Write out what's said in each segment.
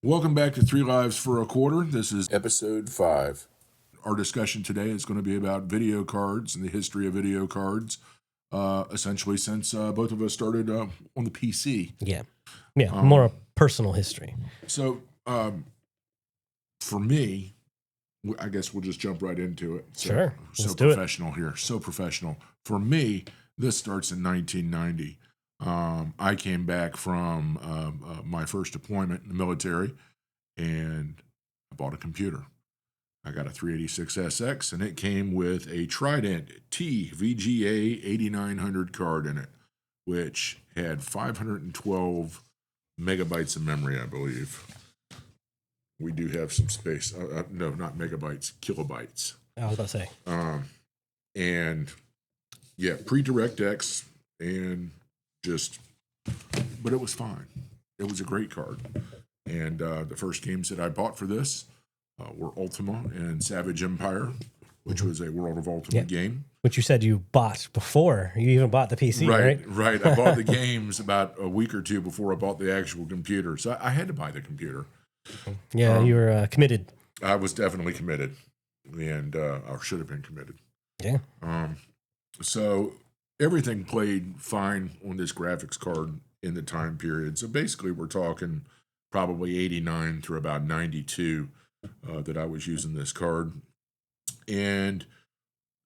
Welcome back to 3 Lives for a Quarter. This is episode 5. Our discussion today is going to be about video cards and the history of video cards, essentially since both of us started on the PC. Yeah, more a personal history. So, for me, I guess we'll just jump right into it. So, Sure, so professional here, so professional. For me, this starts in 1990. I came back from my first deployment in the military, and I bought a computer. I got a 386SX, and it came with a Trident TVGA 8900 card in it, which had 512 megabytes of memory, I believe. We do have some space. No, not megabytes, kilobytes. I was about to say. And yeah, pre-DirectX, and just, but it was fine. It was a great card. And the first games that I bought for this were Ultima and Savage Empire, which was a World of Ultima game. Which you said you bought before you even bought the PC, right? Right. I bought the games about a week or two before I bought the actual computer. So I had to buy the computer. Yeah, you were committed. I was definitely committed, and or should have been committed. Yeah. So everything played fine on this graphics card in the time period. So basically, we're talking probably 89 through about 92 that I was using this card. And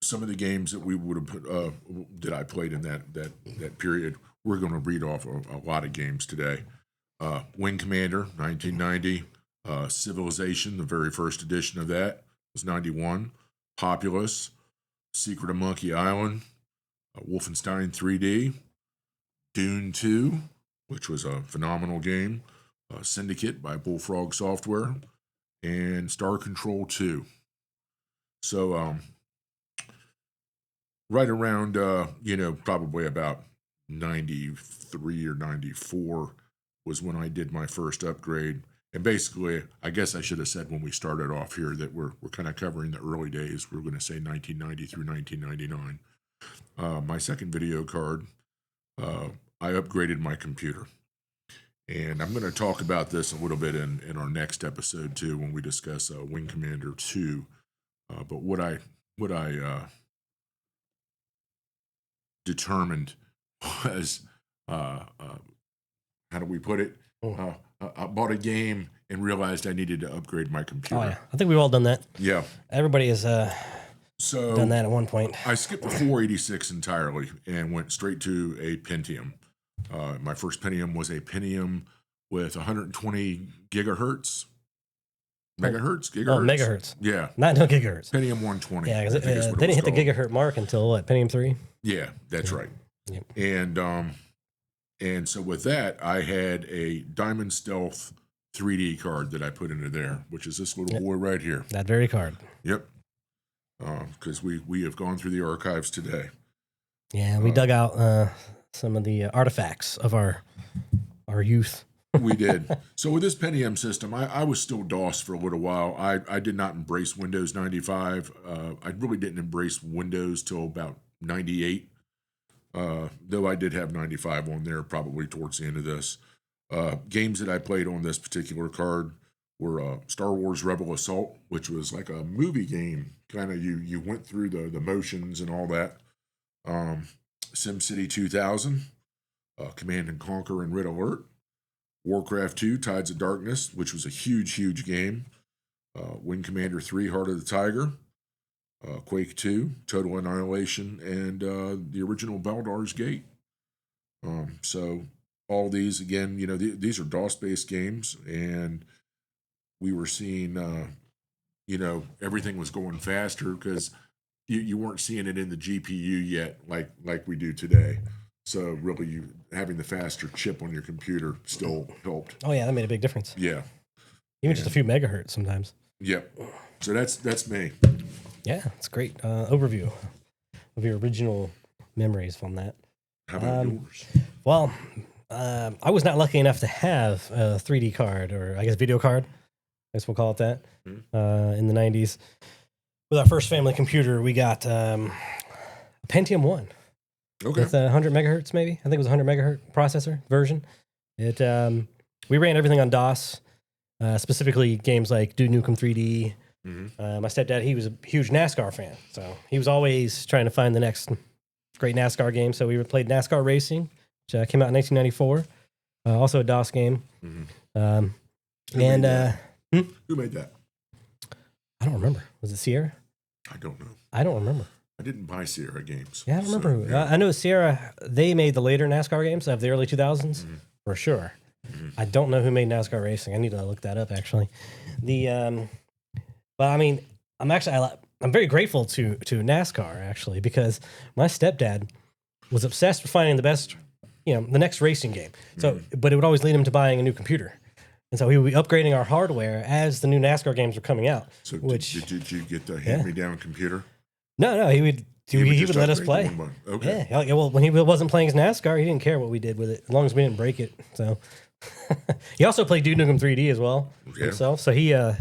some of the games that we would have put, that I played in that period, we're going to read off a lot of games today. Wing Commander, 1990. Civilization, the very first edition of that, was 91. Populous, Secret of Monkey Island, Wolfenstein 3D, Dune 2, which was a phenomenal game, Syndicate by Bullfrog Software, and Star Control 2. So, right around, probably about 93 or 94 was when I did my first upgrade. And basically, I guess I should have said when we started off here that we're kind of covering the early days. We're going to say 1990 through 1999. My second video card, I upgraded my computer. And I'm going to talk about this a little bit in our next episode, too, when we discuss Wing Commander 2. But what I determined was, how do we put it? I bought a game and realized I needed to upgrade my computer. Oh, yeah. I think we've all done that. Yeah. Everybody has done that at one point. I skipped the 486 entirely and went straight to a Pentium. My first Pentium was a Pentium with 120 gigahertz. Megahertz? Gigahertz? Oh, megahertz. Yeah. Not no gigahertz. Pentium 120. Yeah, because they didn't hit the gigahertz mark until what, Pentium 3? Yeah, that's right. Yep. And so with that, I had a Diamond Stealth 3D card that I put into there, which is this little boy right here. That very card. Yep. Because we have gone through the archives today. Yeah, we dug out some of the artifacts of our youth. We did. So with this Pentium system, I was still DOS for a little while. I did not embrace Windows 95. I really didn't embrace Windows till about 98. Though I did have 95 on there probably towards the end of this. Games that I played on this particular card were Star Wars Rebel Assault, which was like a movie game. Kind of you went through the motions and all that. SimCity 2000, Command & Conquer and Red Alert. Warcraft 2, Tides of Darkness, which was a huge game. Wing Commander 3, Heart of the Tiger. Quake 2, Total Annihilation, and the original Baldur's Gate. So all these, again, these are DOS-based games, and we were seeing, everything was going faster because you weren't seeing it in the GPU yet like we do today. So really, having the faster chip on your computer still helped. Oh, yeah, that made a big difference. Yeah. Even just a few megahertz sometimes. Yep. So that's me. Yeah, it's great overview of your original memories from that. How about yours? Well, I was not lucky enough to have a 3D card, or I guess video card. I guess we'll call it that. In the 90s. With our first family computer, we got a Pentium 1. Okay. With 100 megahertz, maybe. I think it was a 100 megahertz processor version. It we ran everything on DOS. specifically games like Duke Nukem 3D. My stepdad, he was a huge NASCAR fan, so he was always trying to find the next great NASCAR game. So we played NASCAR Racing, which came out in 1994. Also a DOS game. Who made that? I don't remember. Was it Sierra? I don't know. I don't remember. I didn't buy Sierra games. Yeah, I don't remember. Who. I know Sierra, they made the later NASCAR games of the early 2000s, for sure. I don't know who made NASCAR Racing. I need to look that up, actually. But I mean, I'm very grateful to NASCAR, actually, because my stepdad was obsessed with finding the best, the next racing game. So, but it would always lead him to buying a new computer. And so he would be upgrading our hardware as the new NASCAR games were coming out. So did you get the hand-me-down computer? No, he would let us play. Okay. Yeah, well, when he wasn't playing his NASCAR, he didn't care what we did with it, as long as we didn't break it. So he also played Duke Nukem 3D as well himself. So he was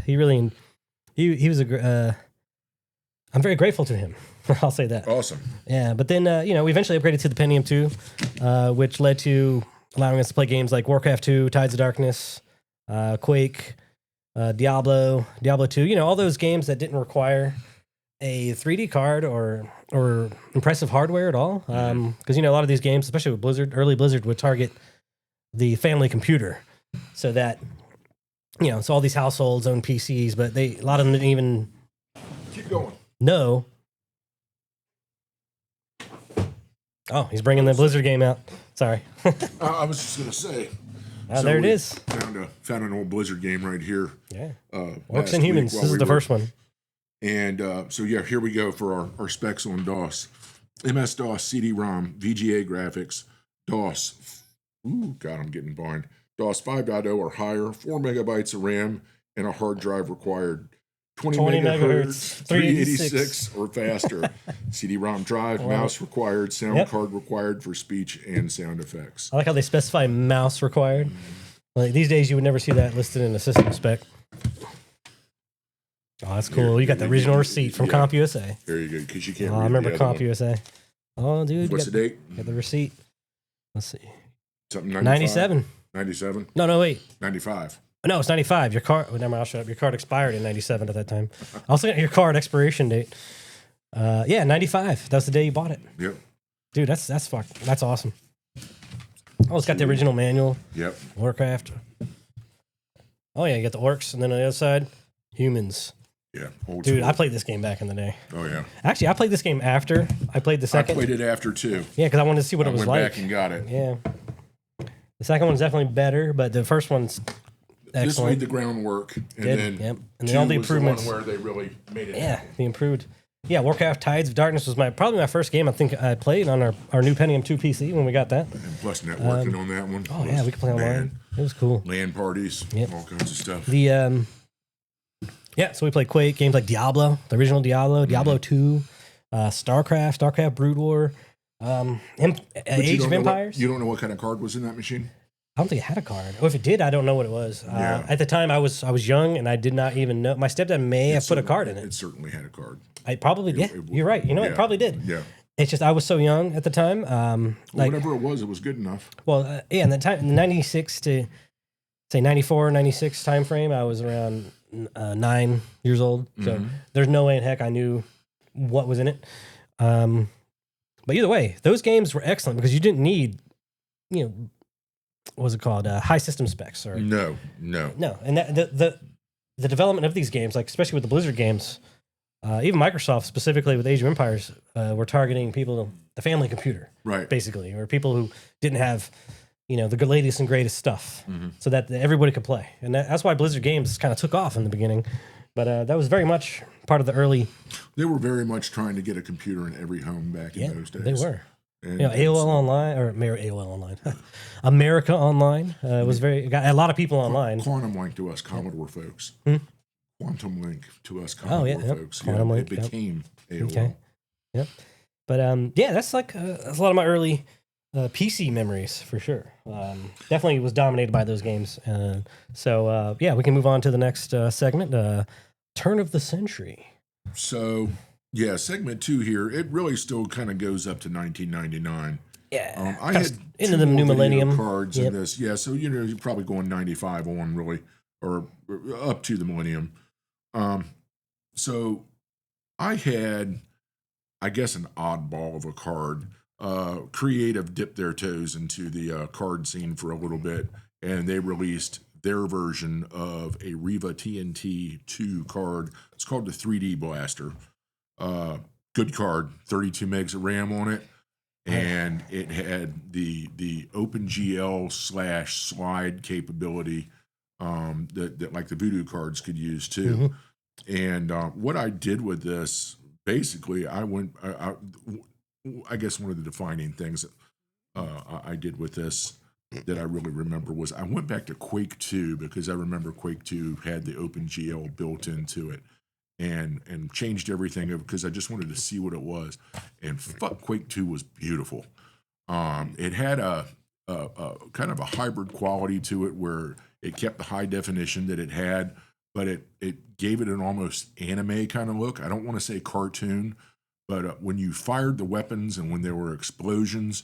I'm very grateful to him. I'll say that. Awesome. Yeah, but then we eventually upgraded to the Pentium 2, which led to allowing us to play games like Warcraft 2, Tides of Darkness, Quake, Diablo 2. All those games that didn't require a 3D card or impressive hardware at all. Because a lot of these games, especially with Blizzard, early Blizzard would target the family computer, so that so all these households own PCs, but a lot of them didn't even keep going. know. Oh, he's bringing the Blizzard game out. Sorry. I was just gonna say. There it is. Found an old Blizzard game right here. Yeah. Orcs and Humans. This is the first one. And here we go for our specs on DOS. MS-DOS, CD-ROM, VGA graphics, DOS. Ooh, God, I'm getting blind. DOS 5.0 or higher, 4 megabytes of RAM, and a hard drive required. 20 megahertz, 386 or faster. CD-ROM drive, mouse required, sound card required for speech and sound effects. I like how they specify mouse required. Like these days, you would never see that listed in a system spec. Oh, that's cool. You got the original receipt from CompUSA. Very good, because you can't read I remember the other CompUSA. Oh, dude. What's the date? Got the receipt. Let's see. Something 95? 97. 97? No, wait. 95. No, it's 95. Your card, never mind, I'll shut up. Your card expired in 97 at that time. I was looking at your card expiration date. 95. That was the day you bought it. Yep. Dude, that's awesome. Oh, it's got the original manual. Yep. Warcraft. Oh, yeah, you got the orcs, and then on the other side, humans. Yeah. Dude, I played this game back in the day. Oh, yeah. Actually, I played this game after I played the second. I played it after, too. Yeah, because I wanted to see what it was like. I went back and got it. Yeah. The second one's definitely better, but the first one's excellent. This laid the groundwork, and then and all the improvements. The one where they really made it. Yeah, the improved. Yeah, Warcraft Tides of Darkness was probably my first game I think I played on our new Pentium 2 PC when we got that. And plus networking on that one. Oh yeah, we could play online. It was cool. LAN parties, all kinds of stuff. So we played Quake games like Diablo, the original Diablo, Diablo 2, StarCraft Brood War, Age of Empires. You don't know what kind of card was in that machine? I don't think it had a card. Or if it did, I don't know what it was. At the time, I was young and I did not even know. My stepdad may have put a card in it. It certainly had a card. I probably did. You're right. It probably did. Yeah. It's just I was so young at the time. Whatever it was good enough. Well, in the time, in the 96 to say 94, 96 time frame, I was around 9 years old. So there's no way in heck I knew what was in it. But either way, those games were excellent because you didn't need, what was it called? High system specs or no. And that the development of these games, like especially with the Blizzard games, even Microsoft specifically with Age of Empires, were targeting people, the family computer, right? Basically, or people who didn't have, the latest and greatest stuff, so that everybody could play. And that's why Blizzard games kind of took off in the beginning. But that was very much part of the early. They were very much trying to get a computer in every home back in those days. They were. And AOL Online or AOL Online, America Online was got a lot of people online. Quantum Link to us Commodore folks. Quantum Link to us Commodore folks. Quantum Link, it became AOL. Okay. Yep. But that's like that's a lot of my early PC memories for sure. Definitely was dominated by those games. So we can move on to the next segment. Turn of the century. So. Yeah, segment 2 here, it really still kind of goes up to 1999. Yeah. I had into the new millennium cards in this. Yeah, so you're probably going 95 on really or up to the millennium. So I had, I guess, an oddball of a card. Creative dipped their toes into the card scene for a little bit, and they released their version of a Riva TNT 2 card. It's called the 3D Blaster. Good card, 32 megs of RAM on it, and it had the OpenGL / slide capability that like the Voodoo cards could use too. And what I did with this, basically, I guess one of the defining things that I did with this that I really remember was I went back to Quake 2 because I remember Quake 2 had the OpenGL built into it, and changed everything because I just wanted to see what it was. And fuck, Quake 2 was beautiful. It had a kind of a hybrid quality to it where it kept the high definition that it had, but it gave it an almost anime kind of look. I don't want to say cartoon, but when you fired the weapons and when there were explosions,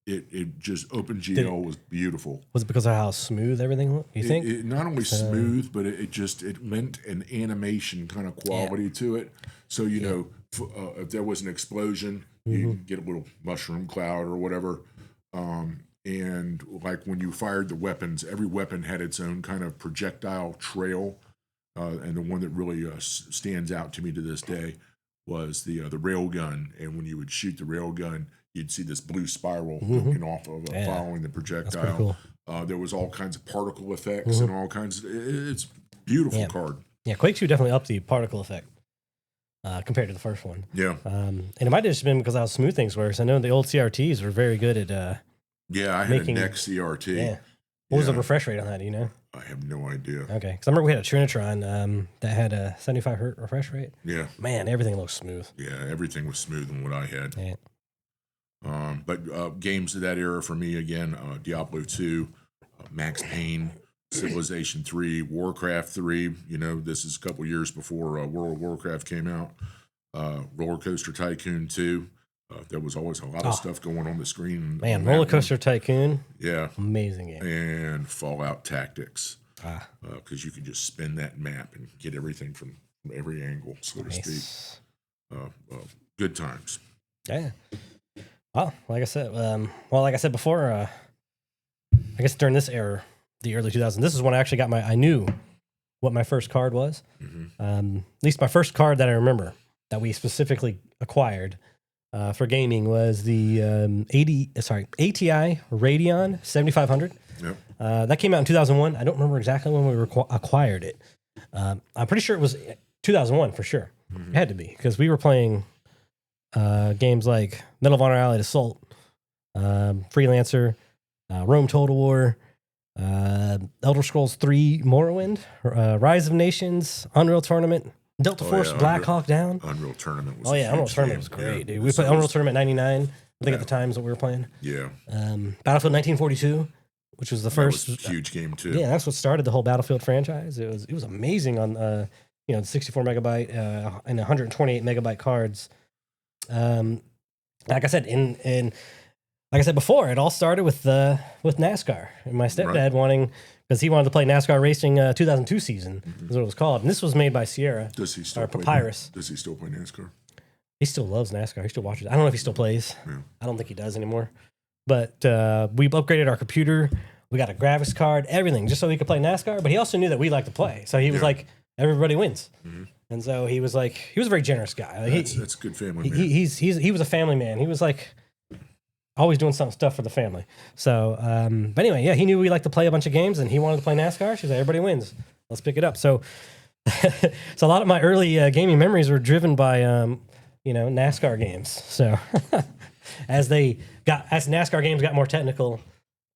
it just OpenGL was beautiful. Was it because of how smooth everything looked? You think? It not only smooth, but it lent an animation kind of quality to it. So you know, if there was an explosion, you could get a little mushroom cloud or whatever. And like when you fired the weapons, every weapon had its own kind of projectile trail. And the one that really stands out to me to this day was the rail gun. And when you would shoot the rail gun, you'd see this blue spiral looking off of following the projectile. Cool. There was all kinds of particle effects and all kinds of. It's beautiful card. Yeah, Quake 2 definitely upped the particle effect compared to the first one. Yeah, and it might have just been because how smooth things were. So I know the old CRTs were very good at. I had a NEC CRT. Yeah. What was the refresh rate on that? Do you know? I have no idea. Okay, because I remember we had a Trinitron that had a 75 hertz refresh rate. Yeah. Man, everything looked smooth. Yeah, everything was smooth than what I had. Yeah. But games of that era for me, again, Diablo 2, Max Payne, Civilization 3, Warcraft 3. You know, this is a couple years before World of Warcraft came out. Roller Coaster Tycoon 2. There was always a lot of stuff going on the screen. Man, Roller Coaster Tycoon. Yeah. Amazing game. And Fallout Tactics. Because you could just spin that map and get everything from every angle, so to speak. Good times. Yeah. Well, like I said before, I guess during this era, the early 2000s, this is when I actually got I knew what my first card was. At least my first card that I remember that we specifically acquired for gaming was the ATI Radeon 7500. Yep. That came out in 2001. I don't remember exactly when we acquired it. I'm pretty sure it was 2001 for sure. It had to be because we were playing games like Medal of Honor Allied Assault, Freelancer, Rome Total War, Elder Scrolls 3 Morrowind, Rise of Nations, Unreal Tournament, Delta Force, Black Hawk Down. Unreal Tournament was Unreal Tournament was great, dude. We played Unreal Tournament 99, I think at the times that we were playing. Yeah. Battlefield 1942, which was the first. That was a huge game, too. Yeah, that's what started the whole Battlefield franchise. It was amazing on, the 64 megabyte and 128 megabyte cards. Like I said, like I said before, it all started with NASCAR and my stepdad wanting, because he wanted to play NASCAR Racing 2002 season, is what it was called. And this was made by Sierra. Does he still play Papyrus? Does he still play NASCAR? He still loves NASCAR. He still watches. I don't know if he still plays. Yeah. I don't think he does anymore. But we upgraded our computer. We got a graphics card, everything, just so we could play NASCAR. But he also knew that we like to play, so he was like, everybody wins. And so he was like, he was a very generous guy. Like, that's a good family man. He was a family man. He was like always doing some stuff for the family. So, but anyway, yeah, he knew we liked to play a bunch of games, and he wanted to play NASCAR. She's like, everybody wins. Let's pick it up. So, so a lot of my early gaming memories were driven by NASCAR games. So, as NASCAR games got more technical,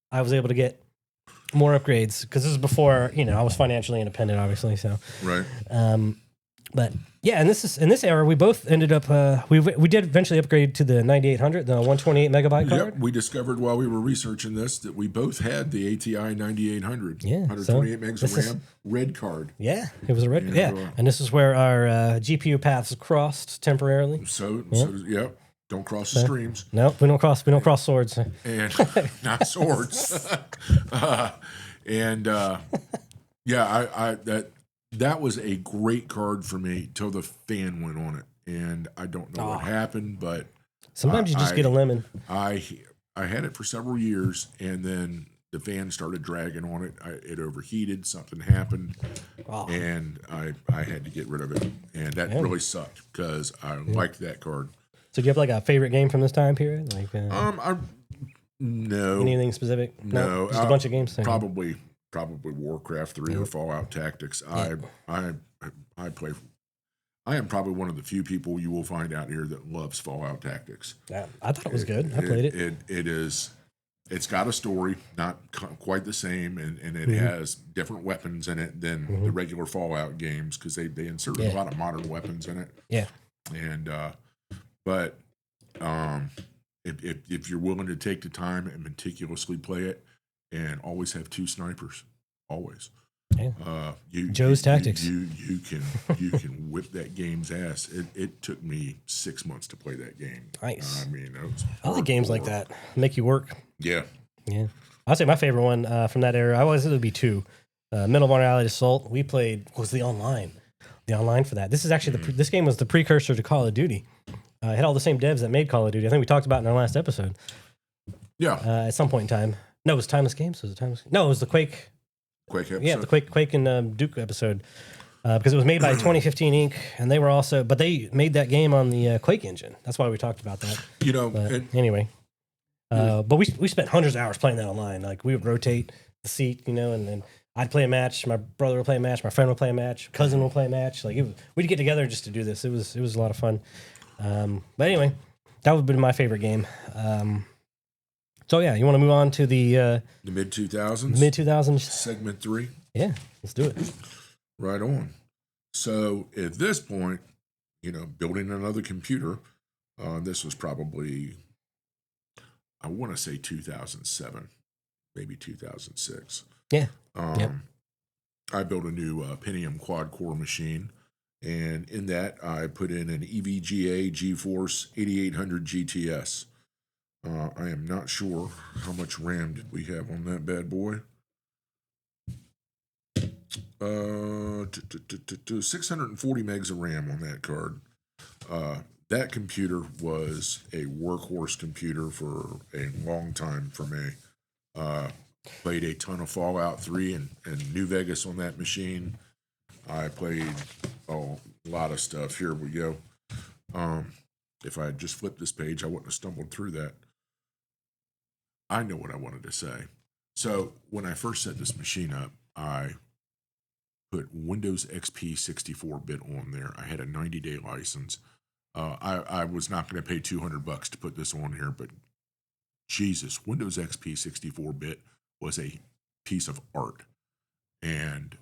I was able to get more upgrades because this is before I was financially independent, obviously. So, right. But yeah, in this era, we both ended up we did eventually upgrade to the 9800, the 128 megabyte card. Yep, we discovered while we were researching this that we both had the ATI 9800. Yeah, 128 megs of RAM, red card. Yeah, it was a red. And this is where our GPU paths crossed temporarily. So don't cross the streams. No, we don't cross swords. And not swords. Yeah, that was a great card for me till the fan went on it, and I don't know what happened, but sometimes you just get a lemon. I had it for several years, and then the fan started dragging on it. It overheated. Something happened, and I had to get rid of it, and that really sucked because I liked that card. So do you have like a favorite game from this time period? Like no anything specific? No, just a bunch of games. Probably Warcraft 3 or Fallout Tactics. I play. I am probably one of the few people you will find out here that loves Fallout Tactics. Yeah, I thought it was good. I played it. It is. It's got a story, not quite the same, and it has different weapons in it than the regular Fallout games because they inserted a lot of modern weapons in it. Yeah. And but if you're willing to take the time and meticulously play it, and always have 2 snipers, always. Yeah. Joe's Tactics. You can whip that game's ass. It took me 6 months to play that game. Nice. I mean, I like games like that. Make you work. Yeah. Yeah. I'd say my favorite one from that era, it would be 2. Middle Morality Assault. We played was the online for that. This is actually this game was the precursor to Call of Duty. It had all the same devs that made Call of Duty. I think we talked about it in our last episode. Yeah. At some point in time. No, it was Timeless Games. No, it was the Quake. Quake episode. Yeah, the Quake and Duke episode. Because it was made by 2015 Inc. And they were also, but they made that game on the Quake engine. That's why we talked about that. You know, anyway. But we spent hundreds of hours playing that online. Like we would rotate the seat, and then I'd play a match. My brother would play a match. My friend would play a match. Cousin would play a match. Like we'd get together just to do this. It was a lot of fun. But anyway, that would have been my favorite game. So yeah, you want to move on to the mid 2000s? Mid 2000s. Segment 3? Yeah, let's do it. Right on. So at this point, building another computer, this was probably, I want to say 2007, maybe 2006. Yeah. I built a new Pentium quad-core machine, and in that I put in an EVGA GeForce 8800 GTS. I am not sure how much RAM did we have on that bad boy. 640 megs of RAM on that card. That computer was a workhorse computer for a long time for me. Played a ton of Fallout 3 and New Vegas on that machine. I played a lot of stuff. Here we go. If I had just flipped this page, I wouldn't have stumbled through that. I know what I wanted to say. So when I first set this machine up, I put Windows XP 64-bit on there. I had a 90-day license. I was not going to pay $200 to put this on here, but Jesus, Windows XP 64-bit was a piece of art. And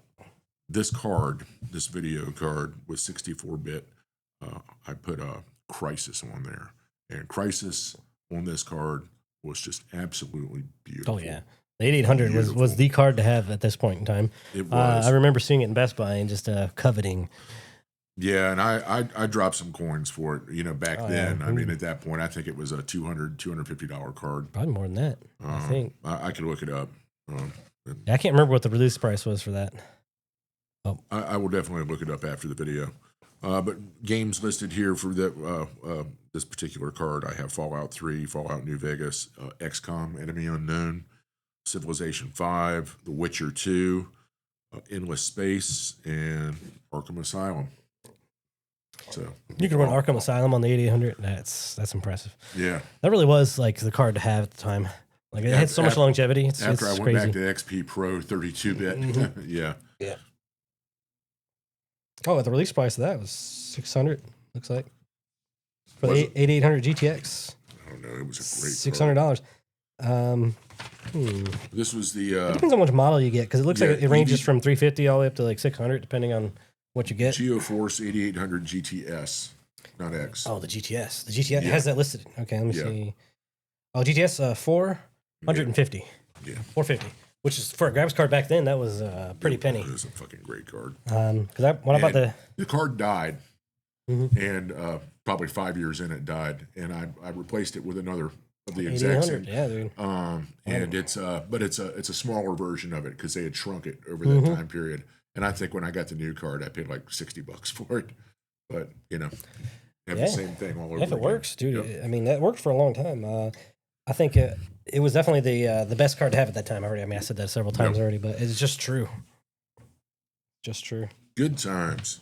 this video card was 64-bit. I put a Crisis on there. And Crisis on this card was just absolutely beautiful. Oh, yeah. The 8800 was the card to have at this point in time. It was. I remember seeing it in Best Buy and just coveting. Yeah, and I dropped some coins for it, back then. Yeah. I mean, at that point, I think it was a $250 card. Probably more than that, I think. I could look it up. I can't remember what the release price was for that. Oh. I will definitely look it up after the video. But games listed here for this particular card, I have Fallout 3, Fallout New Vegas, XCOM, Enemy Unknown, Civilization 5, The Witcher 2, Endless Space, and Arkham Asylum. So you could run Arkham Asylum on the 8800. That's impressive. Yeah, that really was like the card to have at the time. Like it had so much longevity. It's I went crazy. back to XP Pro 32-bit. Mm-hmm. Yeah. Oh, the release price of that was $600. Looks like for the 8800 GTX. I don't know. It was a great $600. This was the. It depends on which model you get because it looks like it ranges from 350 all the way up to like 600, depending on what you get. GeForce 8800 GTS, not X. Oh, the GTS. The GTS has that listed. Okay, let me see. Oh, GTS 450. Yeah, 450. Which is for a graphics card back then. That was a pretty penny. It was a fucking great card. The card died, and probably 5 years in it died, and I replaced it with another of the exact same. Yeah, dude. And it's but it's a smaller version of it because they had shrunk it over that time period. And I think when I got the new card, I paid like $60 for it. But have the same thing all over. If it works, dude. Yep. I mean, that worked for a long time. I think it was definitely the best card to have at that time. I said that several times already, but it's just true. Just true. Good times.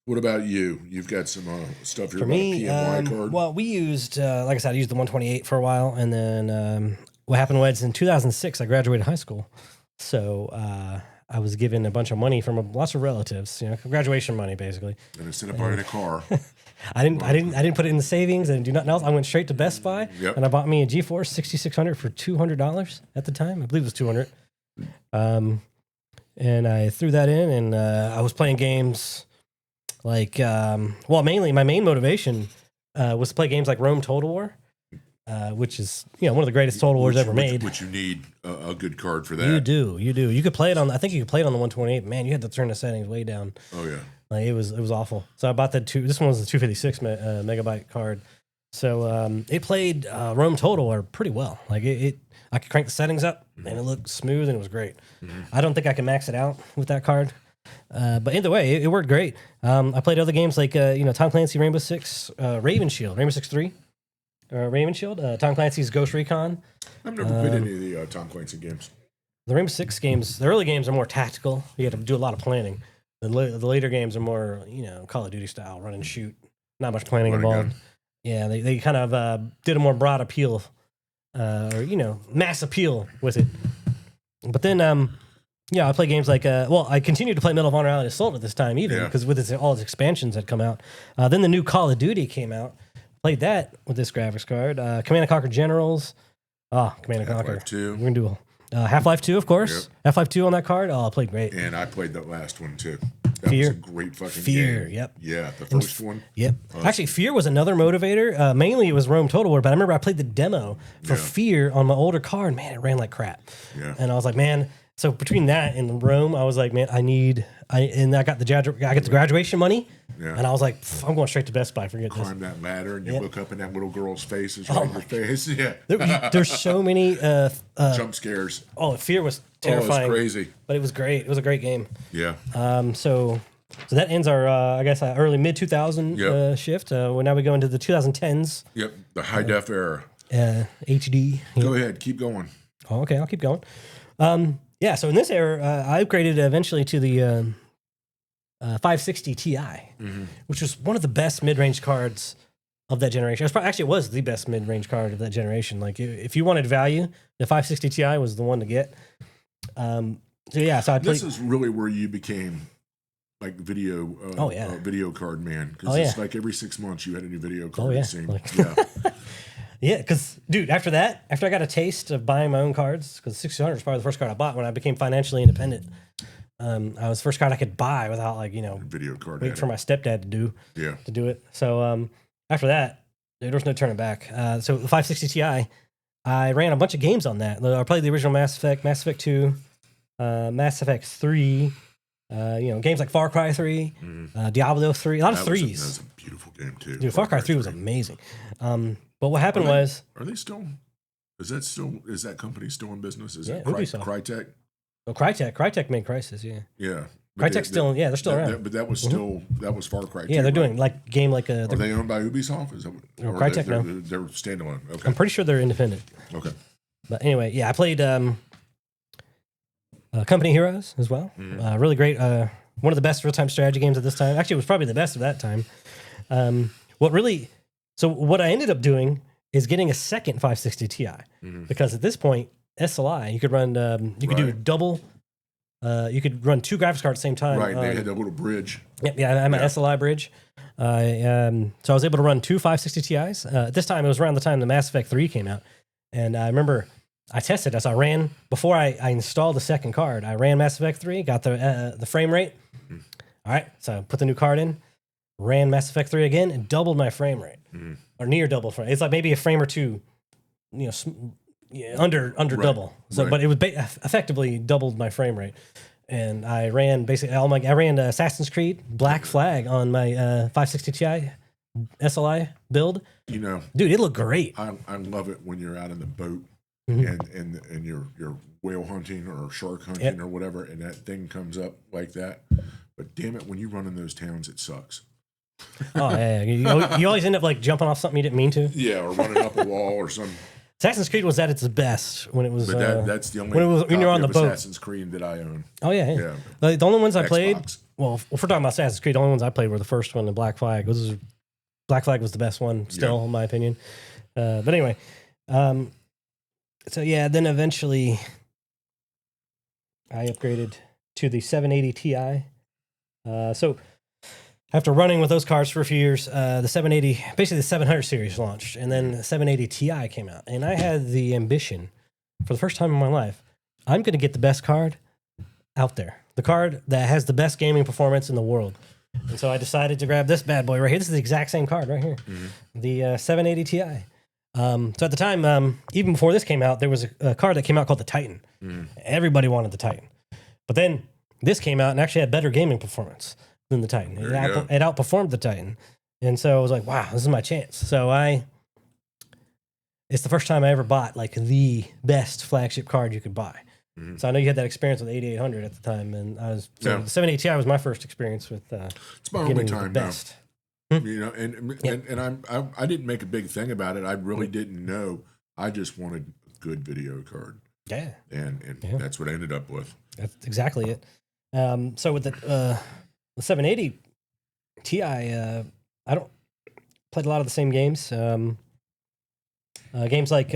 What about you? You've got some stuff here for about me, PNY card? Well, we used, like I said, I used the 128 for a while. And then what happened was in 2006, I graduated high school. So I was given a bunch of money from lots of relatives, graduation money, basically. And instead of buying a car. I didn't put it in the savings and do nothing else. I went straight to Best Buy and I bought me a GeForce 6600 for $200 at the time. I believe it was $200. And I threw that in and I was playing games like, mainly my main motivation was to play games like Rome Total War, which is, one of the greatest Total Wars ever made. Which you need a good card for that. You do. You could play it on, I think you could play it on the 128. Man, you had to turn the settings way down. Oh, yeah. Like it was awful. So I bought this one was the 256 megabyte card. So it played Rome Total War pretty well. Like I could crank the settings up and it looked smooth and it was great. I don't think I can max it out with that card. But either way, it worked great. I played other games like Tom Clancy Rainbow Six, Raven Shield, Rainbow Six 3, Raven Shield, Tom Clancy's Ghost Recon. I've never played any of the Tom Clancy games. The Rainbow Six games, the early games are more tactical. You have to do a lot of planning. The later games are more, Call of Duty style, run and shoot. Not much planning involved. Yeah, they kind of did a more broad appeal, or mass appeal with it. But then, I play games like, I continued to play Medal of Honor Allied Assault at this time, even because with all its expansions had come out. Then the new Call of Duty came out. Played that with this graphics card. Command & Conquer Generals. Command & Conquer. Half-Life 2. We're gonna do Half-Life 2, of course. Yep. Half-Life 2 on that card. Oh, I played great. And I played that last one too. That was a great fucking Fear, game. Yep. Yeah, the first one. Yep. Actually, Fear was another motivator. Mainly it was Rome Total War, but I remember I played the demo for Fear on my older card. Man, it ran like crap. Yeah. And I was like, man, so between that and Rome, I was like, man, I got the graduation money. Yeah. And I was like, I'm going straight to Best Buy. Forget this. Climb that ladder and you look up and that little girl's face is right in your face. Yeah. There's so many jump scares. Oh, Fear was terrifying. It was crazy. But it was great. It was a great game. Yeah. So that ends our early mid 2000 shift. Now we go into the 2010s. Yep. The high def era. HD. Go ahead. Keep going. Oh, okay. I'll keep going. So in this era, I upgraded eventually to the 560 Ti, which was one of the best mid-range cards of that generation. It was the best mid-range card of that generation. Like if you wanted value, the 560 Ti was the one to get. So I played. This is really where you became like video card man, because it's like every 6 months you had a new video card. Yeah, because, dude, after I got a taste of buying my own cards, because 600 was probably the first card I bought when I became financially independent. I was the first card I could buy without, video card waiting for my stepdad to do it. So after that, there was no turning back. So the 560 Ti, I ran a bunch of games on that. I played the original Mass Effect 2, Mass Effect 3, games like Far Cry 3, Diablo 3, a lot of threes. That was a beautiful game, too. Dude, Far Cry 3 was amazing. But what happened was... Are they still... Is that company still in business? Is it Ubisoft. Crytek? Oh, Crytek made Crysis, yeah. Yeah. Crytek's they're still around. But that was that was Far Cry 2. Yeah, they're doing are they owned by Ubisoft? Is that Crytek now. They're standalone. Okay. I'm pretty sure they're independent. Okay. But anyway, I played Company Heroes as well. Really great. One of the best real-time strategy games at this time. Actually, it was probably the best of that time. What I ended up doing is getting a second 560 Ti because at this point, SLI, you could run, do double, you could run two graphics cards at the same time. Right, they had that little bridge. I'm an SLI bridge. So I was able to run two 560 Ti's. At this time, it was around the time the Mass Effect 3 came out. And I remember I tested it. So I ran, before I installed the second card, I ran Mass Effect 3, got the frame rate. All right, so I put the new card in, ran Mass Effect 3 again, and doubled my frame rate. Or near double frame. It's like maybe a frame or two, under double. So, but it was effectively doubled my frame rate. And I ran basically I ran Assassin's Creed Black Flag on my 560 Ti SLI build, You know, dude, it looked great. I love it when you're out in the boat Mhm. and you're whale hunting or shark hunting Yep. or whatever, and that thing comes up like that. But damn it, when you run in those towns, it sucks. Oh yeah, you always end up like jumping off something you didn't mean to. Yeah, or running up a wall or some. Assassin's Creed was at its best when it was. But that's the only when you're on the boat. Assassin's Creed that I own. Oh yeah. Yeah. The only ones I played. Xbox. Well, if we're talking about Assassin's Creed, the only ones I played were the first one, the Black Flag. Black Flag was the best one, still, in my opinion. But anyway, so yeah, then eventually I upgraded to the 780 Ti. So after running with those cards for a few years, the 780, basically the 700 series launched, and then the 780 Ti came out. And I had the ambition, for the first time in my life, I'm going to get the best card out there. The card that has the best gaming performance in the world. And so I decided to grab this bad boy right here. This is the exact same card right here, the 780 Ti. So at the time, even before this came out, there was a card that came out called the Titan. Everybody wanted the Titan. But then this came out and actually had better gaming performance than the Titan. It outperformed the Titan. And so I was like, wow, this is my chance. So it's the first time I ever bought like the best flagship card you could buy. So I know you had that experience with 8800 at the time, and the 780 Ti was my first experience with. It's my only time now. Best. You know, and I didn't make a big thing about it. I really didn't know. I just wanted a good video card. Yeah, and that's what I ended up with. That's exactly it. So with the 780 Ti, I don't played a lot of the same games. Games like.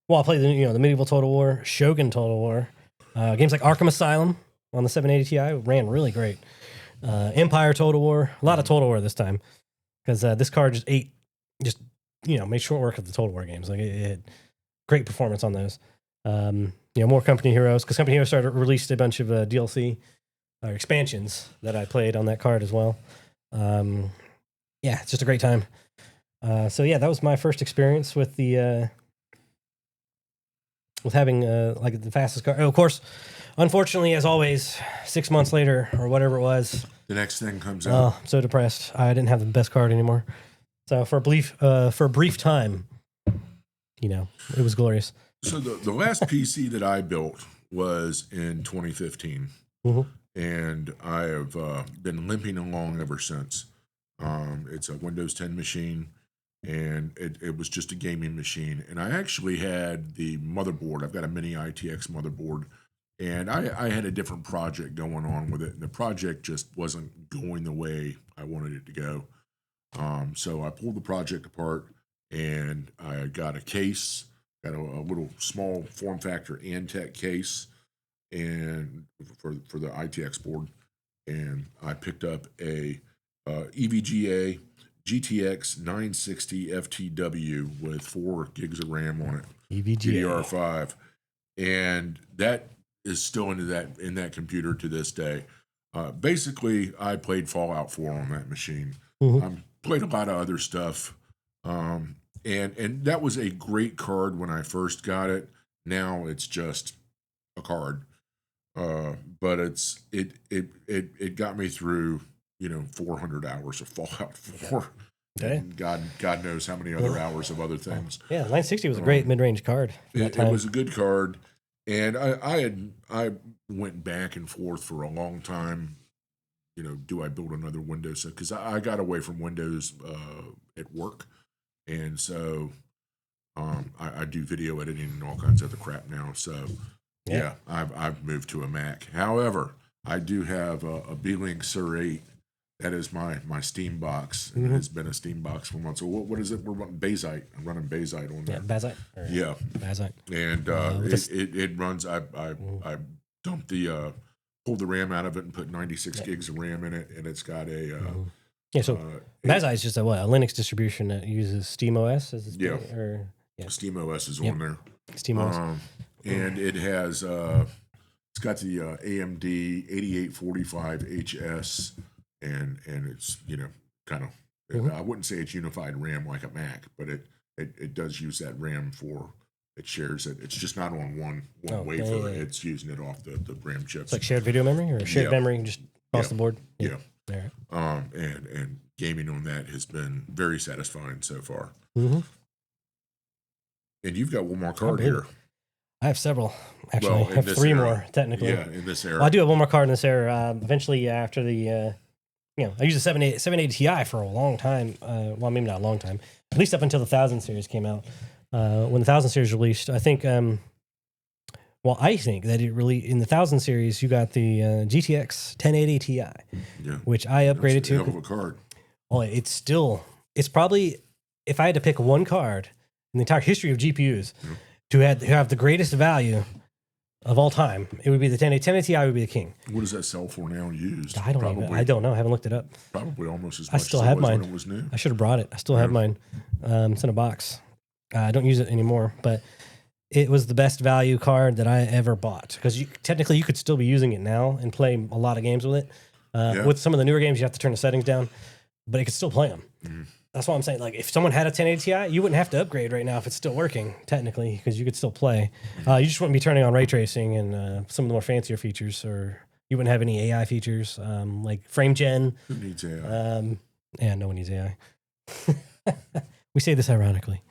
Well, I played the Medieval Total War, Shogun Total War, games like Arkham Asylum on the 780 Ti ran really great. Empire Total War, a lot of Total War this time because this card made short work of the Total War games. Like it had great performance on those. More Company Heroes because Company Heroes released a bunch of DLC or expansions that I played on that card as well. It's just a great time. That was my first experience with the. With having like the fastest car. Oh, of course, unfortunately, as always, 6 months later or whatever it was, the next thing comes out. Oh, I'm so depressed. I didn't have the best card anymore. So for a brief time, it was glorious. So the last PC that I built was in 2015, and I have been limping along ever since. It's a Windows 10 machine. And it was just a gaming machine. And I actually had the motherboard. I've got a mini ITX motherboard. And I had a different project going on with it. And the project just wasn't going the way I wanted it to go. So I pulled the project apart and I got a case, got a little small form factor Antec case and for the ITX board. And I picked up a EVGA GTX 960 FTW with 4 gigs of RAM on it, EVGA DDR5, and that is still in that computer to this day. Basically, I played Fallout 4 on that machine. Played a lot of other stuff, and that was a great card when I first got it. Now it's just a card, but it got me through 400 hours of Fallout 4. Okay. And God knows how many other hours of other things. Yeah, 960 was a great mid-range card. It was a good card, and I went back and forth for a long time. Do I build another Windows? Because I got away from Windows at work, and so I do video editing and all kinds of other crap now. So yeah, I've moved to a Mac. However, I do have a B-Link Sur 8. That is my Steam box. It has been a Steam box for months. So what is it? We're running Bazite. I'm running Bazite on there. Bazite. Yeah. Bazite. And it runs. I dumped pulled the RAM out of it and put 96 gigs of RAM in it, and it's got a. So Bazite is just a Linux distribution that uses SteamOS as its SteamOS is on there. SteamOS. And it has it's got the AMD 8845 HS. And it's kind of I wouldn't say it's unified RAM like a Mac, but it does use that RAM it shares it. It's just not on one wafer. It's using it off the RAM chips. It's like shared video memory or shared memory just across the board. Yeah. And gaming on that has been very satisfying so far. Mm-hmm. And you've got one more card here. I have several, actually. Well, I have three more, technically. Yeah, in this era. Well, I do have one more card in this era. Eventually, after the, I used a 780 Ti for a long time. Well, maybe not a long time. At least up until the 1000 series came out. When the 1000 series released, I think, I think that it really, in the 1000 series, you got the GTX 1080 Ti, which I upgraded to. Hell of a card. Well, it's probably, if I had to pick one card in the entire history of GPUs to have the greatest value of all time, it would be the 1080 Ti would be the king. What does that sell for now used? I don't know. I haven't looked it up. Probably almost as much I still as have it was mine. when it was new. I should have brought it. I still have mine. It's in a box. I don't use it anymore, but it was the best value card that I ever bought, because technically you could still be using it now and play a lot of games with it. With some of the newer games, you have to turn the settings down, but it could still play them. Mm-hmm. That's what I'm saying. Like, if someone had a 1080 Ti, you wouldn't have to upgrade right now if it's still working, technically, because you could still play. You just wouldn't be turning on ray tracing and some of the more fancier features, or you wouldn't have any AI features, like frame gen. Who needs AI? No one needs AI. We say this ironically.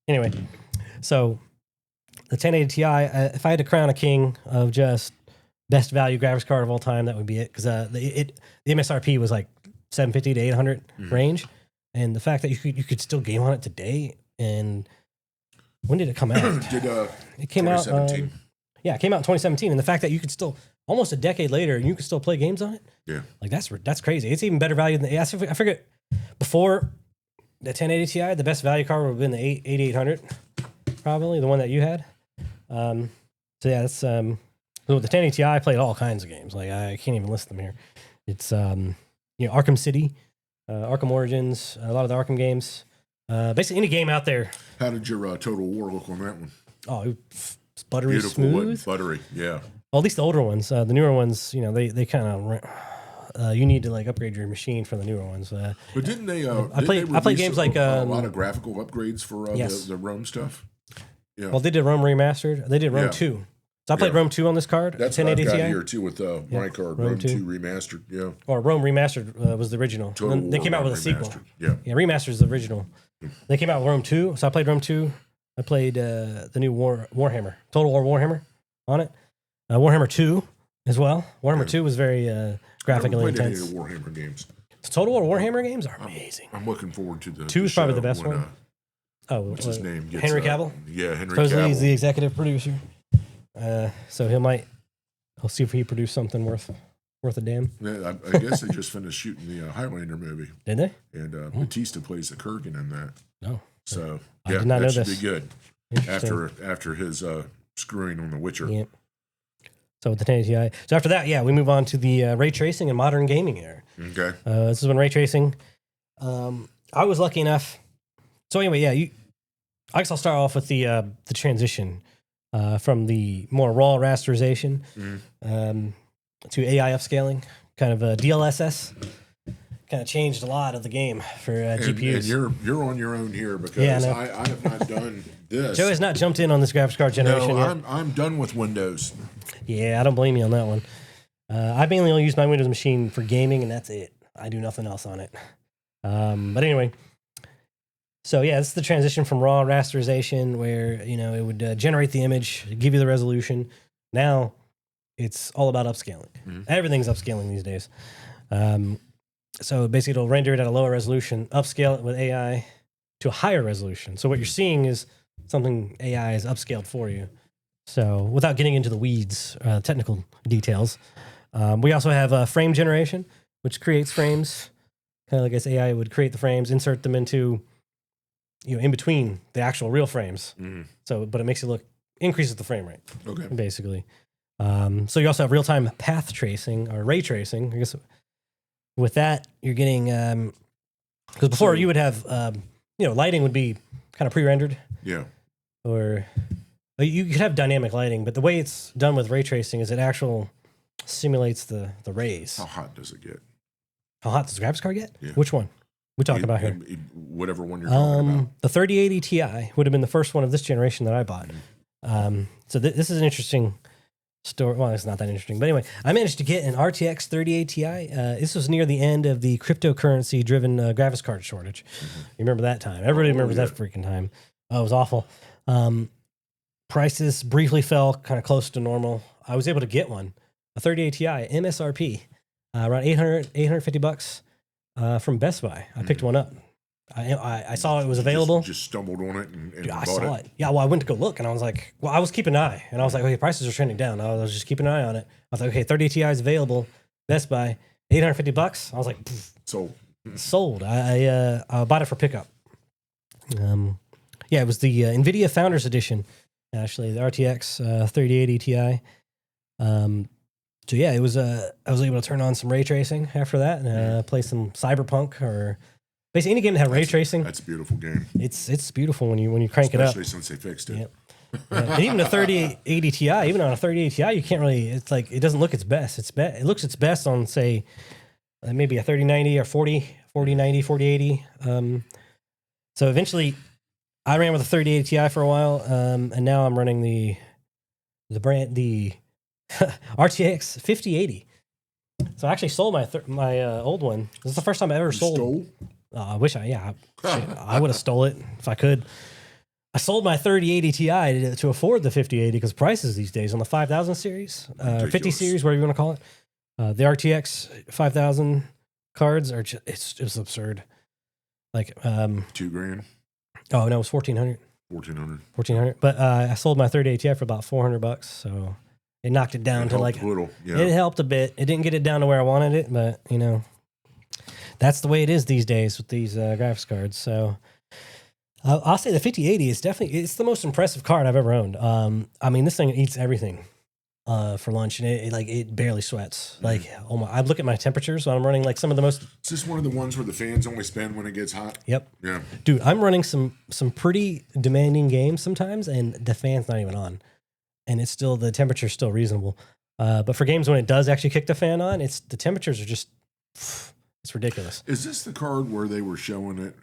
Anyway, so the 1080 Ti, if I had to crown a king of just best value graphics card of all time, that would be it, because the MSRP was like 750 to 800 range. And the fact that you could still game on it today, and when did it come out? It came out 2017. It came out in 2017, and the fact that you could still, almost a decade later, and you could still play games on it, like that's crazy. It's even better value than I forget, before the 1080 Ti, the best value card would have been the 8800, probably the one that you had. That's with the 1080 Ti, I played all kinds of games. Like, I can't even list them here. It's Arkham City. Arkham Origins, a lot of the Arkham games. Basically, any game out there. How did your Total War look on that one? Oh, it's buttery, beautiful, smooth. Buttery, yeah. Well, at least the older ones. The newer ones, they kind of, you need to like upgrade your machine for the newer ones. But didn't they? I played games like a lot of graphical upgrades for the Rome stuff. Yeah. Well, they did Rome Remastered. They did Rome 2. So I played Rome 2 on this card. That's what I've got here too with my card, Rome 2 Remastered. Yeah. Or Rome Remastered was the original. They came out with a sequel. Yeah. Remastered is the original. They came out with Rome 2, so I played Rome 2. I played the new Warhammer, Total War Warhammer on it. Warhammer 2 as well. Warhammer 2 was very graphically intense. Any of the Warhammer games. The Total War Warhammer games are amazing. I'm looking forward to the 2 is probably the best one. What's his name? Henry Cavill? Yeah, Henry Supposedly Cavill. He's the executive producer. So I'll see if he produced something worth a damn. Yeah, I guess they just finished shooting the Highlander movie. Did they? And Batista plays the Kurgan in that. Oh. So I did not know should this. be good. After his screwing on The Witcher. Yep. So with the 1080 Ti. So after that, we move on to the ray tracing and modern gaming era. Okay. This is when ray tracing. I was lucky enough. So anyway, I guess I'll start off with the transition from the more raw rasterization to AI upscaling, kind of DLSS. Kind of changed a lot of the game for GPUs. And you're on your own here because I have not done this. Joe has not jumped in on this graphics card generation yet. I'm done with Windows. Yeah, I don't blame you on that one. I mainly only use my Windows machine for gaming, and that's it. I do nothing else on it. But anyway, so it's the transition from raw rasterization where it would generate the image, give you the resolution. Now it's all about upscaling. Mm-hmm. Everything's upscaling these days. So basically, it'll render it at a lower resolution, upscale it with AI to a higher resolution. So what you're seeing is something AI is upscaled for you. So without getting into the weeds, technical details, we also have frame generation, which creates frames, kind of like as AI would create the frames, insert them into, in between the actual real frames. Mm-hmm. So, but it makes it increases the frame rate. Okay. Basically. So you also have real-time path tracing or ray tracing. I guess with that, you're getting, because before you would have, lighting would be kind of pre-rendered. Yeah. Or you could have dynamic lighting, but the way it's done with ray tracing is it simulates the rays. How hot does it get? How hot does the graphics card get? Yeah. Which one? We talking about here? Whatever one you're talking about. The 3080 Ti would have been the first one of this generation that I bought. So this is an interesting story. Well, it's not that interesting. But anyway, I managed to get an RTX 3080 Ti. This was near the end of the cryptocurrency-driven graphics card shortage. You remember that time? Everybody remembers that freaking time. Oh, it was awful. Prices briefly fell kind of close to normal. I was able to get one, a 3080 Ti, MSRP, around $850 from Best Buy. I picked one up. I saw it was available. Just stumbled on it and Dude, I bought saw it. Yeah, well, I went to go look, and I was like, well, I was keeping an eye, and I was like, okay, prices are trending down. I was just keeping an eye on it. I was like, okay, 30 Ti is available, Best Buy, $850. I was like, sold. I bought it for pickup. Yeah, it was the Nvidia Founders Edition, actually, the RTX 3080 Ti. So yeah, it was. I was able to turn on some ray tracing after that and play some Cyberpunk or. Basically, any game that had ray tracing. That's a beautiful game. It's beautiful when you crank it up. Especially since they fixed it. Yep. And even a 3080 Ti, even on a 3080 Ti, you can't really. It's like it doesn't look its best. It looks its best on say maybe a 3090 or 4090, 4080. So eventually, I ran with a 3080 Ti for a while, and now I'm running the RTX 5080. So I actually sold my old one. This is the first time I ever sold. I wish I would have stole it if I could. I sold my 3080 Ti to afford the 5080 because prices these days on the 5000 series, 50 series, whatever you want to call it, the RTX 5000 cards are just, it's absurd. Like $2,000. Oh no, it was $1,400. $1,400. But I sold my 3080 Ti for about $400, so it knocked it down to like a little. Yeah. It helped a bit. It didn't get it down to where I wanted it, but you know. That's the way it is these days with these graphics cards. So I'll say the 5080 is definitely, it's the most impressive card I've ever owned. I mean, this thing eats everything for lunch, and it barely sweats. Like, oh my, I look at my temperatures when I'm running like some of the most. Is this one of the ones where the fans only spin when it gets hot? Yep. Yeah. Dude, I'm running some pretty demanding games sometimes, and the fan's not even on, and it's still, the temperature's still reasonable. But for games when it does actually kick the fan on, the temperatures are just. It's ridiculous. Is this the card where they were showing it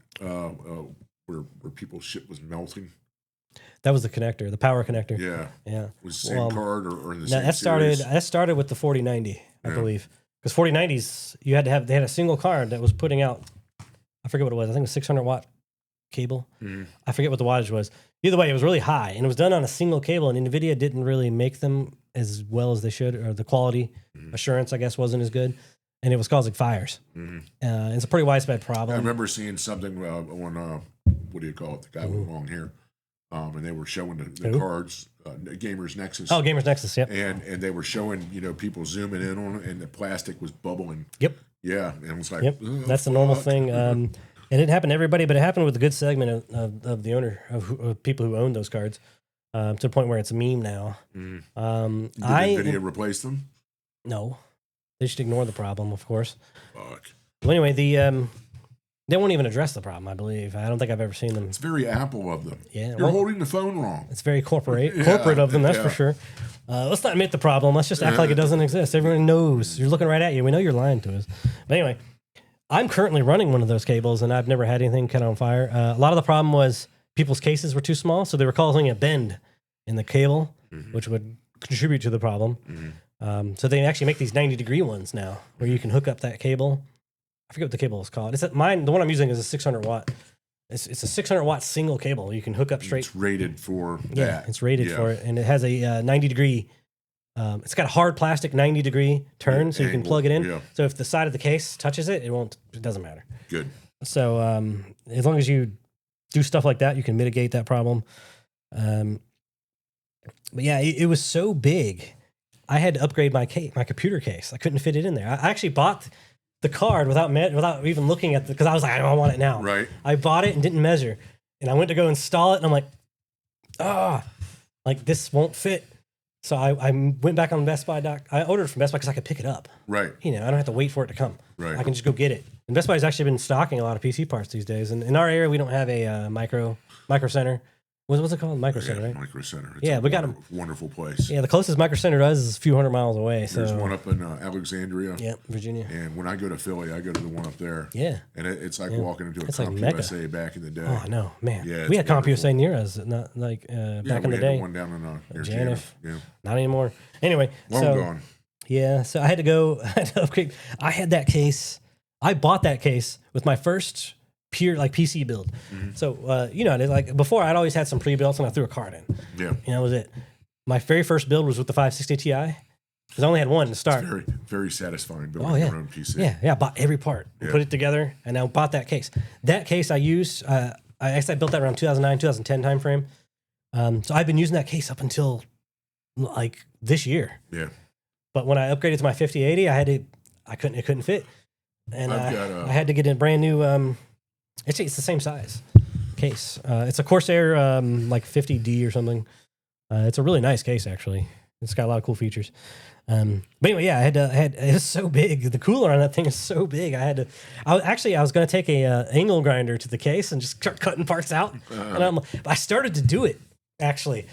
where people's shit was melting? That was the connector, the power connector. Yeah. Was the same card or in the same series? That started with the 4090, I believe. Because 4090s, they had a single card that was putting out, I forget what it was. I think it was 600 watt cable. Mm-hmm. I forget what the wattage was. Either way, it was really high, and it was done on a single cable, and Nvidia didn't really make them as well as they should, or the quality assurance, I guess, wasn't as good. And it was causing fires. Mm-hmm. It's a pretty widespread problem. I remember seeing something on, what do you call it, the guy with long hair. And they were showing the cards, Gamers Nexus. Oh, Gamers Nexus, yep. And they were showing, people zooming in on it, and the plastic was bubbling. Yep. Yeah, and it was like, yep. That's the normal thing. And it didn't happen to everybody, but it happened with a good segment of the owner, of people who own those cards, to the point where it's a meme now. Did Nvidia replace them? No. They should ignore the problem, of course. Fuck. Well, anyway, they won't even address the problem, I believe. I don't think I've ever seen them. It's very Apple of them. Yeah, You're holding the phone wrong. It's very corporate of them, that's for sure. Let's not admit the problem. Let's just act like it doesn't exist. Everyone knows. You're looking right at you. We know you're lying to us. But anyway, I'm currently running one of those cables, and I've never had anything catch on fire. A lot of the problem was people's cases were too small, so they were causing a bend in the cable, which would contribute to the problem. Mm-hmm. So they actually make these 90-degree ones now, where you can hook up that cable. I forget what the cable is called. The one I'm using is a 600 watt. It's a 600 watt single cable. You can hook up straight. It's rated for that. Yeah, it's rated for it, and it has a 90-degree. It's got a hard plastic 90-degree turn, so you can plug it in. Yeah. So if the side of the case touches it, it doesn't matter. Good. So as long as you do stuff like that, you can mitigate that problem. But yeah, it was so big. I had to upgrade my computer case. I couldn't fit it in there. I actually bought the card without even looking at because I was like, I want it now. Right. I bought it and didn't measure, and I went to go install it, and I'm like, like this won't fit. So I went back on Best Buy. I ordered from Best Buy because I could pick it up. Right. I don't have to wait for it to come. Right. I can just go get it. And Best Buy's actually been stocking a lot of PC parts these days. And in our area, we don't have a micro center. What's it called? Micro Yeah, Center, right? Micro Center. It's Yeah, a we got 'em. wonderful place. Yeah, the closest Micro Center to us is a few hundred miles away. So There's one up in Alexandria. Yep, Virginia. And when I go to Philly, I go to the one up there. Yeah. And it's like walking into a It's like CompUSA back in the day. Oh, I know, man. Yeah, we it's had wonderful. CompUSA near us, not like back in the we day. had one down in near Janif. Janif. Yeah. Not anymore. Anyway, Long so gone. yeah, so I had to go. I had to upgrade. I had that case. I bought that case with my first pure like PC build. So you know, like before, I'd always had some pre-builds and I threw a card in. Yeah. And that was it. My very first build was with the 560 Ti because I only had one to start. Very, very satisfying building Oh, yeah. your own PC. Yeah, I bought every part, and put it together, and I bought that case. That case I used, I actually built that around 2009, 2010 timeframe. So I've been using that case up until like this year. Yeah. But when I upgraded to my 5080, it couldn't fit, and I had to get a brand new. It's the same size case. It's a Corsair like 50D or something. It's a really nice case actually. It's got a lot of cool features. But anyway, yeah, it was so big. The cooler on that thing is so big. I was going to take a angle grinder to the case and just start cutting parts out. And I started to do it actually.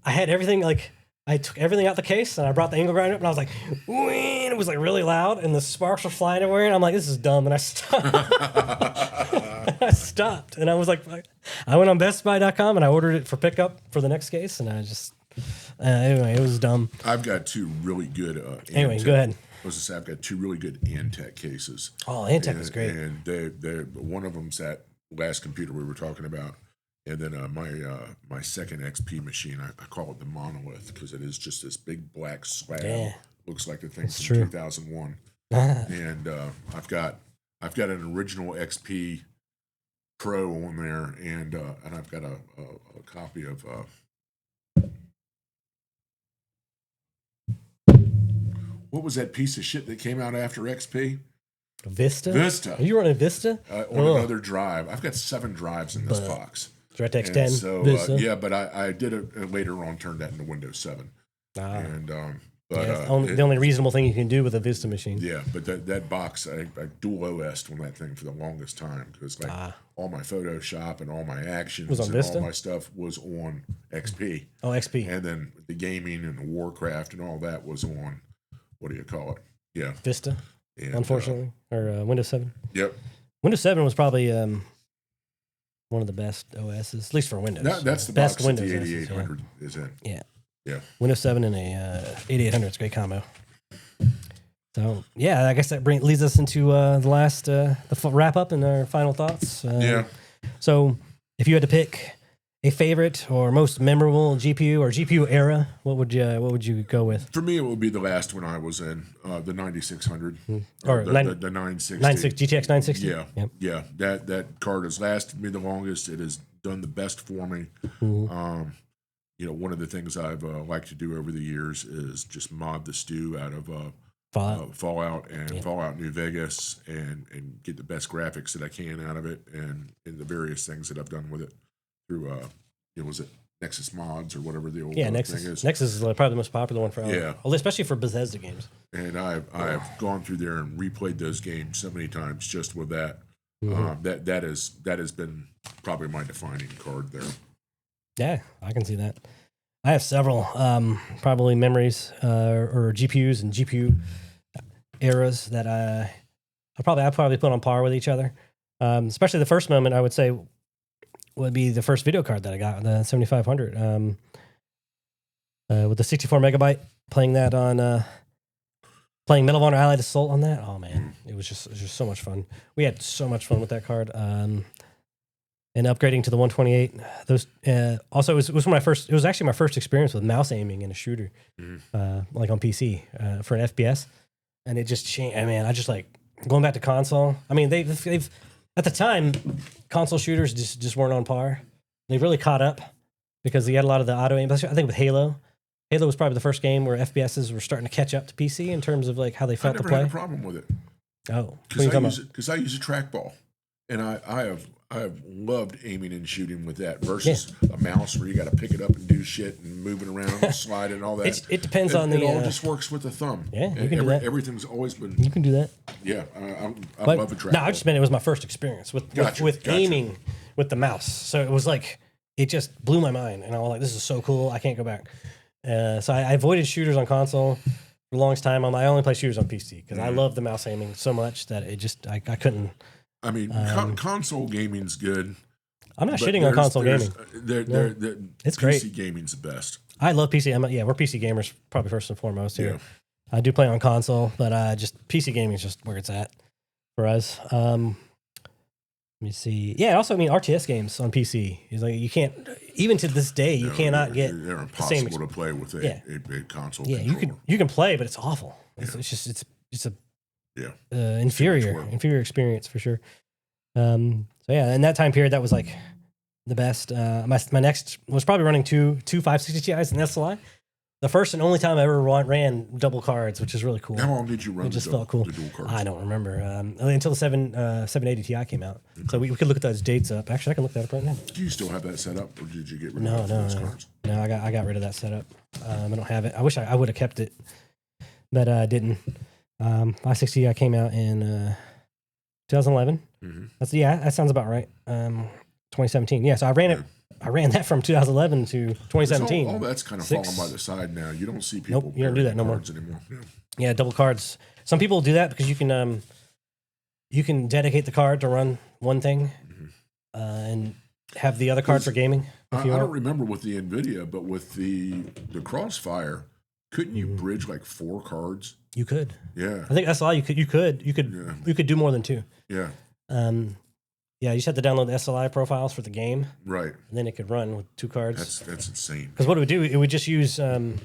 I had everything like. I took everything out the case and I brought the angle grinder up and I was like, whee, and it was like really loud and the sparks were flying everywhere. And I'm like, this is dumb. And I stopped. I stopped. And I was like, I went on bestbuy.com and I ordered it for pickup for the next case. And I just, anyway, it was dumb. I've got two really good. Anyway, go ahead. I was to say I've got two really good Antec cases. Oh, Antec is great. And they one of them's that last computer we were talking about. And then my second XP machine, I call it the Monolith because it is just this big black slab. Yeah. Looks like the thing from true. 2001. And I've got an original XP Pro on there, and I've got a copy of what was that piece of shit that came out after XP? Vista? Vista. Are you running Vista? On another drive. I've got 7 drives in this box. DirectX 10. So Vista. but I did it later on, turned that into Windows 7. And the only reasonable thing you can do with a Vista machine. Yeah, but that box, I dual OS'd on that thing for the longest time because all my Photoshop and all my actions was on and Vista? all my stuff was on XP. Oh, XP. And then the gaming and the Warcraft and all that was on, what do you call it? Yeah. Vista, And, unfortunately. Or Windows 7. Yep. Windows 7 was probably one of the best OSs, at least for Windows. That's the best box Windows that the OSs, 8800 is in. Yeah. Yeah. Windows 7 and a 8800 is a great combo. So, yeah, I guess that leads us into the last wrap up and our final thoughts. So, if you had to pick a favorite or most memorable GPU or GPU era, what would you go with? For me, it would be the last one I was in, the 9600 Or the 960. GTX 960. Yeah, Yep. yeah. That card has lasted me the longest. It has done the best for me. Mhm. One of the things I've liked to do over the years is just mod the stew out of Fallout and Fallout New Vegas and get the best graphics that I can out of it and the various things that I've done with it through was it Nexus Mods or whatever the old Nexus. thing is. Nexus is probably the most popular one for especially for Bethesda games. And I've gone through there and replayed those games so many times just with that. That has been probably my defining card there. Yeah, I can see that. I have several probably memories or GPUs and GPU eras that I probably put on par with each other. Especially the first moment I would say would be the first video card that I got, the 7500, with the 64 megabyte. Playing that on playing Medal of Honor Allied Assault on that. Oh man, it was just so much fun. We had so much fun with that card. And upgrading to the 128. Those also it was actually my first experience with mouse aiming in a shooter, like on PC for an FPS, and it just changed. I mean, I just like going back to console. I mean, they've at the time console shooters just weren't on par. They've really caught up because they had a lot of the auto aim. I think with Halo was probably the first game where FPSs were starting to catch up to PC in terms of like how they felt to play. I never had a problem with it. Oh, because I use a trackball, and I have loved aiming and shooting with that versus a mouse where you got to pick it up and do shit and move it around and slide it and all that. It depends on it all just works with the thumb. Yeah, you can do that. Everything's always been. You can do that. Yeah, I love a trackball. No, I just meant it was my first experience with aiming with the mouse. So it was like it just blew my mind, and I was like, "This is so cool! I can't go back." So I avoided shooters on console for the longest time. I only play shooters on PC because I love the mouse aiming so much that it just I couldn't. I mean, console gaming's good. I'm not shitting on console gaming. It's great. PC gaming's the best. I love PC. We're PC gamers probably first and foremost here. I do play on console, but just PC gaming is just where it's at for us. Let me see. Yeah, also, I mean, RTS games on PC is like you can't, even to this day, you cannot get. They're impossible to play with a console. Yeah, controller. you can play, but it's awful. It's a inferior experience for sure. So yeah, in that time period, that was like the best. My next was probably running two 560 Ti's in SLI. The first and only time I ever ran double cards, which is really cool. How long did you run? It just felt cool. The dual cards? I don't remember until the 780 Ti came out. Okay. So we could look at those dates up. Actually, I can look that up right now. Do you still have that set up, or did you get rid of those cards? No, I got rid of that setup. I don't have it. I wish I would have kept it, but I didn't. 560 Ti came out in 2011. That sounds about right. 2017. Yeah, so I ran it. I ran that from 2011 to 2017. All that's kind of falling by the side now. You don't see people. Nope, you don't do that no more. Anymore. Yeah, double cards. Some people do that because you can dedicate the card to run one thing, and have the other card for gaming. I don't remember with the Nvidia, but with the Crossfire, couldn't you bridge like 4 cards? You could. Yeah. I think SLI you could do more than 2. Yeah. Yeah, you just had to download the SLI profiles for the game, right? And then it could run with 2 cards. That's insane. Because what it would do, it would just use the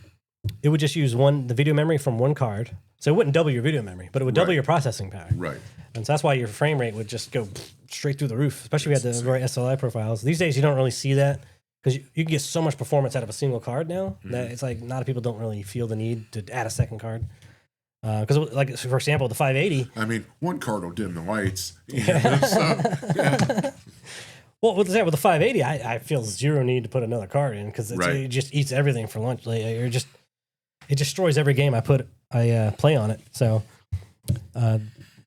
video memory from one card, so it wouldn't double your video memory, but it would double your processing power. Right. And so that's why your frame rate would just go straight through the roof, especially if you had the right SLI profiles. These days, you don't really see that because you can get so much performance out of a single card now that it's like a lot of people don't really feel the need to add a second card. Because, like, for example, the 580. I mean, one card will dim the lights. Well, with the 580, I feel zero need to put another card in because it just eats everything for lunch. Like, it destroys every game I play on it. So,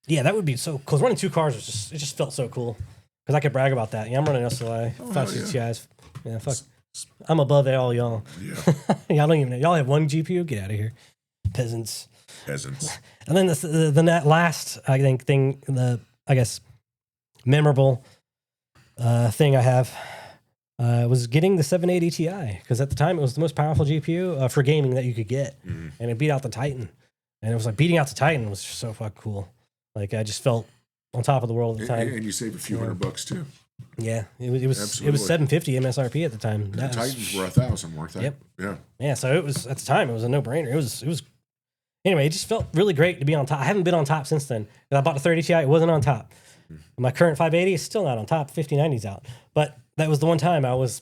yeah, that would be so. Because running 2 cards it just felt so cool. Because I could brag about that. Yeah, I'm running SLI 560 Ti's. Yeah, fuck. I'm above all y'all. Yeah. Y'all have 1 GPU. Get out of here, peasants. And then that last, I think, memorable thing I have was getting the 780 Ti, because at the time it was the most powerful GPU for gaming that you could get, and it beat out the Titan. And it was like beating out the Titan was just so fucking cool. Like I just felt on top of the world at the time. And you save a few $100 too. Yeah, it was $750 MSRP at the time. The Titans were $1,000 worth. Yep. Yeah. So it was at the time. It was a no-brainer. It was. Anyway, it just felt really great to be on top. I haven't been on top since then. I bought the 30 Ti. It wasn't on top. My current 580 is still not on top. 5090's out. But that was the one time I was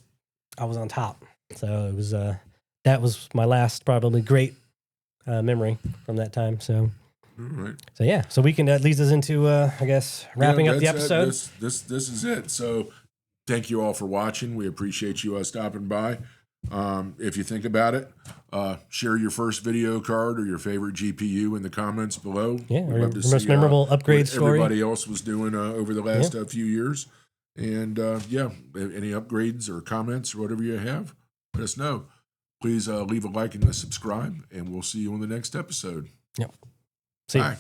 on top. So it was that was my last probably great memory from that time. So. All right. So yeah. So that leads us into I guess wrapping up the episode. This is it. So thank you all for watching. We appreciate you stopping by. If you think about it, share your first video card or your favorite GPU in the comments below. Yeah, or your most memorable upgrade story. Everybody else was doing over the last few years. And any upgrades or comments or whatever you have, let us know. Please leave a like and subscribe, and we'll see you on the next episode. Yep. See you. Bye.